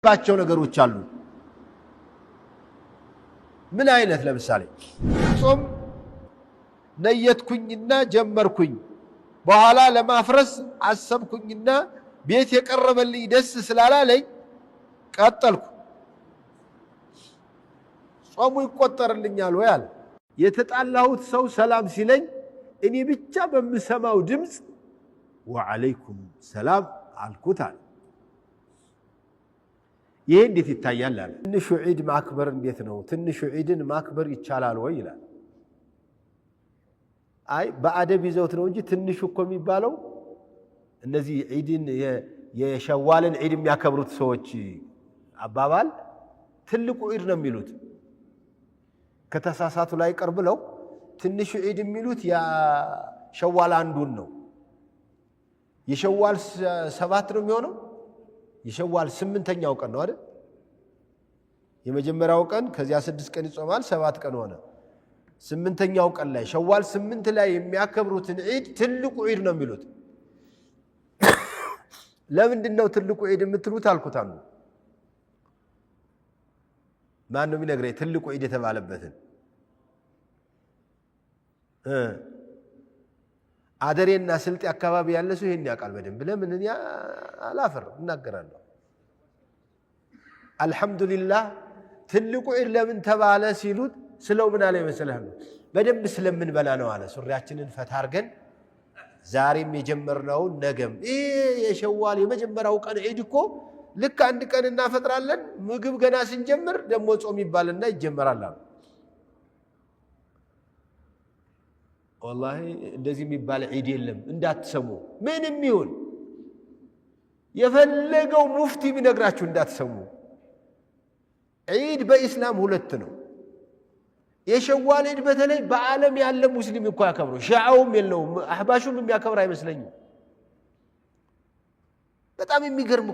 ባቸው ነገሮች አሉ። ምን አይነት? ለምሳሌ ጾም ነየትኩኝና ጀመርኩኝ፣ በኋላ ለማፍረስ አሰብኩኝና ቤት የቀረበልኝ ደስ ስላላለኝ ቀጠልኩ። ጾሙ ይቆጠርልኛል ወይ አለ። የተጣላሁት ሰው ሰላም ሲለኝ እኔ ብቻ በምሰማው ድምፅ ወዐለይኩም ሰላም አልኩት አለ። ይሄ እንዴት ይታያል አለ። ትንሹ ዒድ ማክበር እንዴት ነው? ትንሹ ዒድን ማክበር ይቻላል ወይ ይላል። አይ በአደብ ይዘውት ነው እንጂ ትንሹ እኮ የሚባለው እነዚህ ዒድን የሸዋልን ዒድ የሚያከብሩት ሰዎች አባባል ትልቁ ዒድ ነው የሚሉት። ከተሳሳቱ ላይ ቀር ብለው ትንሹ ዒድ የሚሉት ያ ሸዋል አንዱን ነው። የሸዋል 7 ነው የሚሆነው። የሸዋል 8ኛው ቀን ነው አይደል? የመጀመሪያው ቀን ከዚያ 6 ቀን ይጾማል፣ 7 ቀን ሆነ። 8ኛው ቀን ላይ ሸዋል 8 ላይ የሚያከብሩትን ዒድ ትልቁ ዒድ ነው የሚሉት። ለምንድን ነው ትልቁ ዒድ የምትሉት አልኩት። አንዱ ማን ነው የሚነግረኝ ትልቁ ዒድ የተባለበትን? አደሬና ስልጤ አካባቢ ያለ ሰው ይሄን ያውቃል በደንብ። ለምን እኔ አላፈር እናገራለሁ። አልሐምዱሊላህ ትልቁ ዒድ ለምን ተባለ ሲሉት ስለው ምን አለ መሰለህ? በደንብ ስለምንበላ ነው አለ። ሱሪያችንን ፈታ አድርገን ዛሬም የጀመርነው ነገም የሸዋል የመጀመሪያው ቀን ዒድ እኮ ልክ አንድ ቀን እናፈጥራለን። ምግብ ገና ስንጀምር ደግሞ ጾም ይባልና ይጀመራል አሉ። ወላሂ እንደዚህ የሚባል ዒድ የለም እንዳትሰሙ። ምንም ይሁን የፈለገው ሙፍቲ ቢነግራችሁ እንዳትሰሙ። ዒድ በኢስላም 2 ነው። የሸዋል ዒድ በተለይ በዓለም ያለ ሙስሊም እኮ ያከብረው፣ ሺዓውም የለውም አህባሹም የሚያከብር አይመስለኝም። በጣም የሚገርም